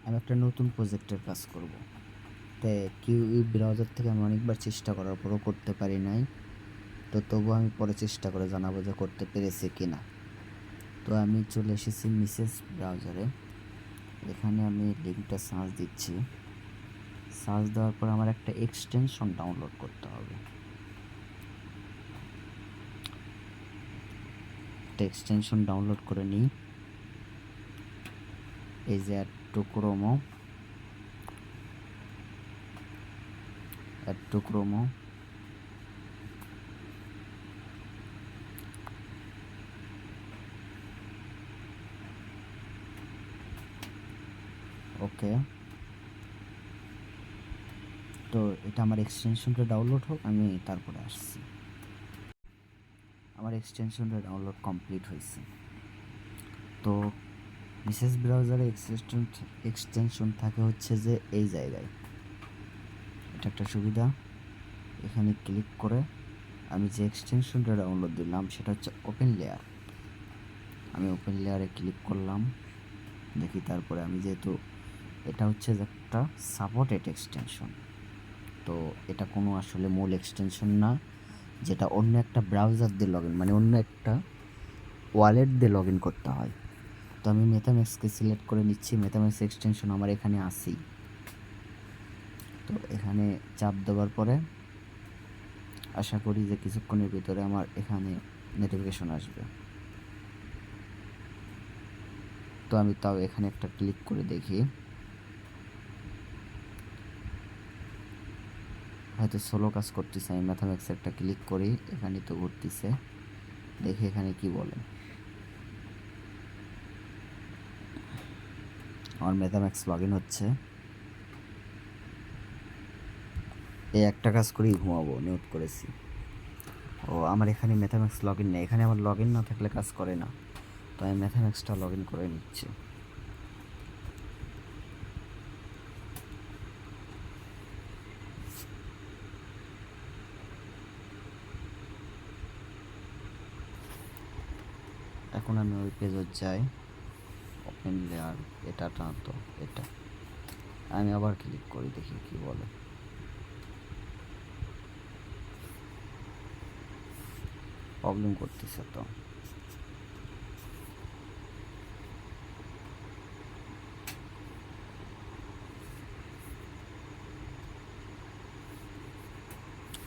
আমি একটা নতুন প্রজেক্টের কাজ করব। তাই কিউই ব্রাউজার থেকে আমি অনেকবার চেষ্টা করার পরও করতে পারি নাই। তো তবুও আমি পরে চেষ্টা করে জানাবো যে করতে পেরেছি কি না। তো আমি চলে এসেছি মিসেস ব্রাউজারে। এখানে আমি লিঙ্কটা সার্চ দিচ্ছি। সার্চ দেওয়ার পর আমার একটা এক্সটেনশন ডাউনলোড করতে হবে। একটা এক্সটেনশন ডাউনলোড করে নিই। এই যে অ্যাড টু ক্রোমো ওকে। তো এটা আমার এক্সটেনশনটা ডাউনলোড হোক, আমি তারপরে আসছি। আমার এক্সটেনশনটা ডাউনলোড কমপ্লিট হয়েছে। তো মিসেস ব্রাউজারে এক্সটেনশন থাকে হচ্ছে যে এই জায়গায়। এটা একটা সুবিধা। এখানে ক্লিক করে আমি যে এক্সটেনশনটা ডাউনলোড দিলাম সেটা হচ্ছে ওপেন লেয়ার। আমি ওপেন লেয়ারে ক্লিক করলাম। দেখি তারপরে আমি যেহেতু এটা হচ্ছে যে একটা সাপোর্টেড এক্সটেনশন, তো এটা কোনো আসলে মূল এক্সটেনশন না, যেটা অন্য একটা ব্রাউজার দিয়ে লগ ইন, মানে অন্য একটা ওয়ালেট দিয়ে লগ ইন করতে হয়। তো আমি মেটাম্যাক্সকে সিলেক্ট করে নিচ্ছি। মেটাম্যাক্স এক্সটেনশন আমার এখানে আছেই। তো এখানে চাপ দেওয়ার পরে আশা করি যে কিছুক্ষণের ভিতরে আমার এখানে নোটিফিকেশন আসবে। তো আমি তাও এখানে একটা ক্লিক করে দেখি, হয়তো সোলো কাজ করতেছে। আমি ম্যাথামেটিক্স একটা ক্লিক করি, এখানে তো ঘুরতেছে, দেখি এখানে কি বলে। আমার ম্যাথামেটিক্স লগ ইন হচ্ছে। এই একটা কাজ করেই ঘুমাবো নিউট করেছি। ও আমার এখানে ম্যাথামেটিক্স লগ ইন নেই, এখানে আমার লগ ইন না থাকলে কাজ করে না। তো আমি ম্যাথামেটিক্সটা লগ ইন করে নিচ্ছি। এখন আমি ওই পেজে যাই, ওপেন লেয়ার, এটা তো এটা আমি আবার ক্লিক করি, দেখি কি বলে। প্রবলেম করতেছে তো।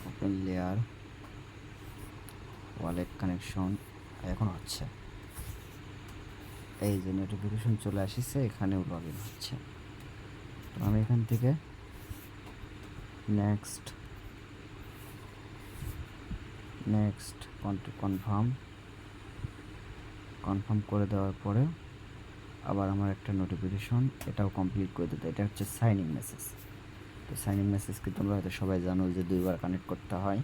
ওপেন লেয়ার, ওয়ালেট কানেকশন এখন হচ্ছে। এই যে নোটিফিকেশন চলে আসছে, এখানেও লগ ইন হচ্ছে। তো আমি এখান থেকে নেক্সট কনফার্ম করে দেওয়ার পরে আবার আমার একটা নোটিফিকেশন, এটাও কমপ্লিট করে দিতে। এটা হচ্ছে সাইন ইন মেসেজ। তো সাইন ইন মেসেজ কি তোমরা হয়তো সবাই জানো যে 2বার কানেক্ট করতে হয়।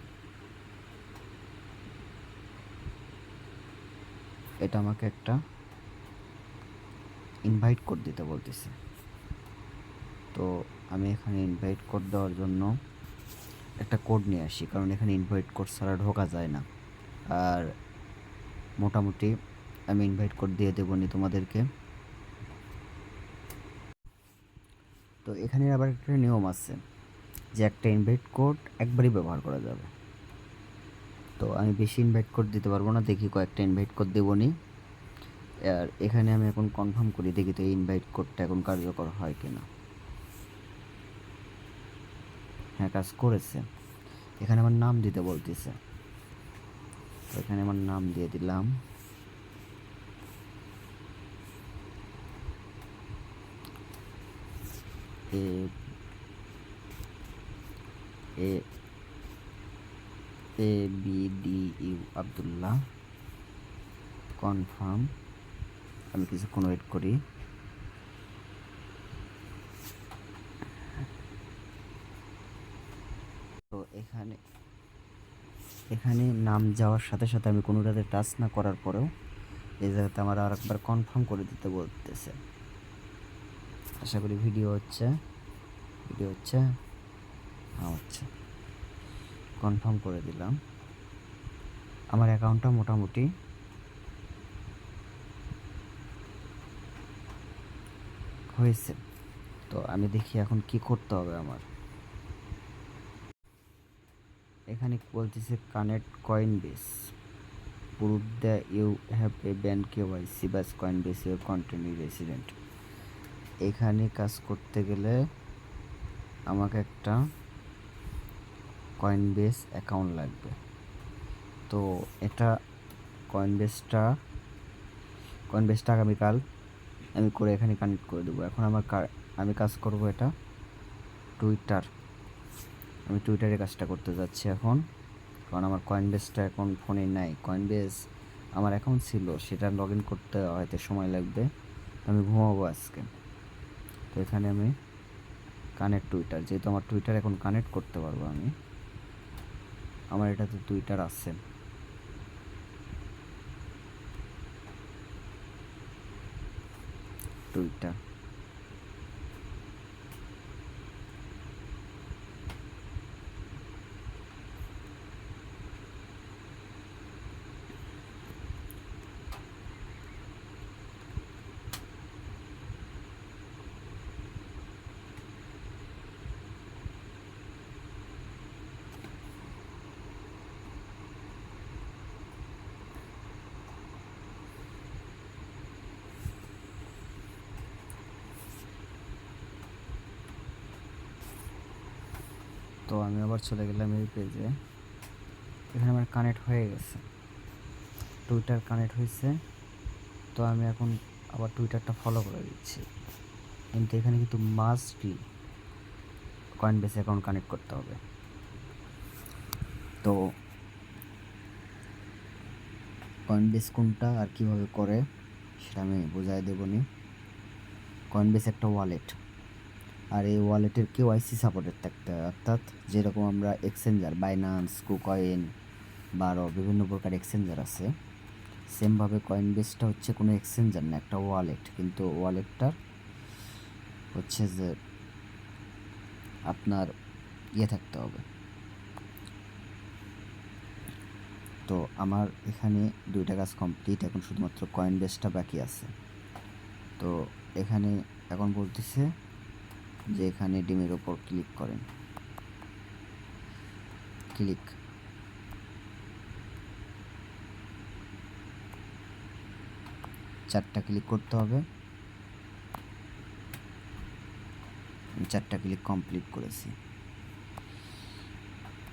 এটা আমাকে একটা ইনভাইট কোড দিতে বলতেছে। তো আমি এখানে ইনভাইট কোড দেওয়ার জন্য একটা কোড নিয়ে আসি, কারণ এখানে ইনভাইট কোড ছাড়া ঢোকা যায় না। আর মোটামুটি আমি ইনভাইট কোড দিয়ে দেবো নি তোমাদেরকে। তো এখানে আবার একটা নিয়ম আছে যে একটা ইনভাইট কোড একবারই ব্যবহার করা যাবে। তো আমি বেশি ইনভাইট কোড দিতে পারবো না, দেখি কয়েকটা ইনভাইট কোড দেবো নি। আর এখানে আমি এখন কনফার্ম করি, দেখি তো এই ইনভাইট কোডটা এখন কার্যকর হয় কি না। হ্যাঁ, কাজ করেছে। এখানে আমার নাম দিতে বলতেছে, তো এখানে আমার নাম দিয়ে দিলাম। A A A B D U Abdullah, confirm. আমি কিছুক্ষণ ওয়েট করি। তো এখানে নাম যাওয়ার সাথে সাথে আমি কোনোটাতে টাচ না করার পরেও এই জায়গাতে আমার আর একবার কনফার্ম করে দিতে বলতেছে। আশা করি ভিডিও হচ্ছে। হ্যাঁ, হচ্ছে। কনফার্ম করে দিলাম। আমার অ্যাকাউন্টটা মোটামুটি হয়েছে। তো আমি দেখি এখন কি করতে হবে আমার। এখানে বলতেছে connect Coinbase, prove that you have a bank KYC বা Coinbase your continue resident। এখানে কাজ করতে গেলে আমাকে একটা কয়েনবেস অ্যাকাউন্ট লাগবে। তো এটা কয়েনবেসটা আগামীকাল আমি করে এখানে কানেক্ট করে দেবো। এখন আমি কাজ করব এটা আমি টুইটারে কাজটা করতে যাচ্ছি এখন, কারণ আমার কয়েনবেসটা এখন ফোনে নাই। কয়েনবেস আমার অ্যাকাউন্ট ছিল, সেটা লগ ইন করতে হয়তো সময় লাগবে। আমি ঘুমাবো আজকে। তো এখানে আমি কানেক্ট টুইটার, যেহেতু আমার টুইটার এখন কানেক্ট করতে পারবো আমি, আমার এটাতে টুইটার আছে। টুইটার তো আমি আবার চলে গেলাম এই পেজে। এখানে আমার কানেক্ট হয়ে গেছে, টুইটার কানেক্ট হয়েছে। তো আমি এখন আবার টুইটারটা ফলো করে দিচ্ছি, কিন্তু এখানে কিন্তু মাস্টলি কয়েনবেস অ্যাকাউন্ট কানেক্ট করতে হবে। তো কয়েনবেস কোনটা আর কীভাবে করে সেটা আমি বোঝাই দেবো নি। কয়েনবেস একটা ওয়ালেট, আর এই ওয়ালেটের KYC সাপোর্টেড থাকতে হয়, অর্থাৎ যেরকম আমরা এক্সচেঞ্জার বাইন্যান্স, কুকয়েন বা আরও বিভিন্ন প্রকার এক্সচেঞ্জার আছে, সেমভাবে কয়েনবেসটা হচ্ছে কোনো এক্সচেঞ্জার না, একটা ওয়ালেট। কিন্তু ওয়ালেটটার হচ্ছে যে আপনার থাকতে হবে। তো আমার এখানে দুইটা কাজ কমপ্লিট, এখন শুধুমাত্র কয়েনবেসটা বাকি আছে। তো এখানে এখন বলতেছে যে এখানে ডিমের ওপর ক্লিক করেন, চারটা ক্লিক করতে হবে। 4টা ক্লিক কমপ্লিট করেছি।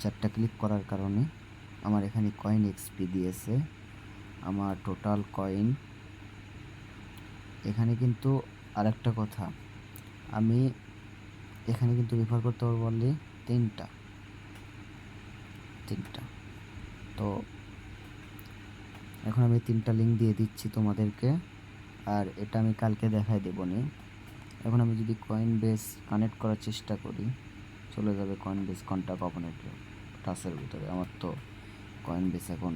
4টা ক্লিক করার কারণে আমার এখানে কয়েন এক্সপি দিয়েছে, আমার টোটাল কয়েন। এখানে কিন্তু আরেকটা কথা, আমি এখানে কিন্তু রেফার করতে পারবো বললে তিনটা। তো এখন আমি 3টা লিঙ্ক দিয়ে দিচ্ছি তোমাদেরকে, আর এটা আমি কালকে দেখাই দেবো নি। এখন আমি যদি কয়েনবেস কানেক্ট করার চেষ্টা করি, চলে যাবে কয়েনবেস কন্ট্যাক্ট ওপেনের টাচের ভিতরে। আমার তো কয়েনবেস এখন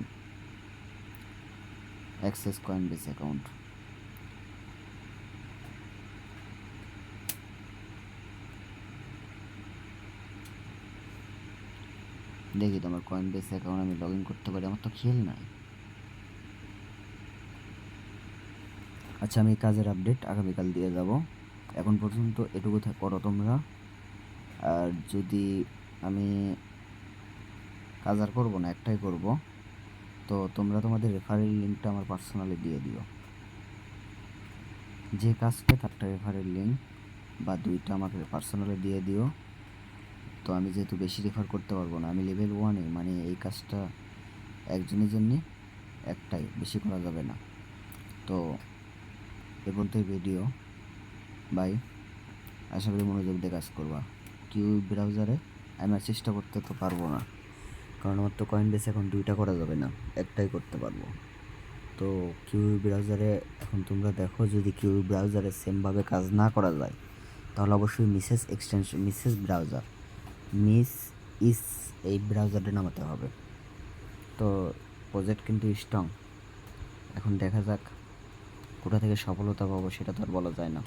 অ্যাক্সেস কয়েনবেস অ্যাকাউন্ট। দেখি তোমার কয়েনবেস অ্যাকাউন্ট আমি লগ ইন করতে পারি, আমার তো খেয়াল নাই। আচ্ছা, আমি কাজের আপডেট আগামীকাল দিয়ে যাব। এখন পর্যন্ত এটুকু করো তোমরা। আর যদি আমি কাজ আর করবো না, একটাই করব, তো তোমরা তোমাদের রেফারেল লিঙ্কটা আমার পার্সোনালি দিয়ে দিও। যে কাজটা তারটা রেফারেল লিঙ্ক বা 2টা আমাকে পার্সোনালি দিয়ে দিও। তো আমি যেহেতু বেশি রেফার করতে পারবো না, আমি লেভেল 1-এ, মানে এই কাজটা একজনের জন্যে একটাই, বেশি করা যাবে না। তো এ পর্যন্তই ভিডিও, বাই। আশা করি মনোযোগ দিয়ে কাজ করবা। ব্রাউজারে আমি আর চেষ্টা করতে তো পারবো না, কারণ আমার তো কয়েনবেস এখন 2টা করা যাবে না, একটাই করতে পারবো। তো ব্রাউজারে এখন তোমরা দেখো, যদি ব্রাউজারে সেমভাবে কাজ না করা যায়, তাহলে অবশ্যই এই ব্রাউজারটা নামাতে হবে। তো প্রজেক্ট কিন্তু স্ট্রং, এখন দেখা যাক কোথা থেকে সফলতা পাবো, সেটা তো আর বলা যায় না।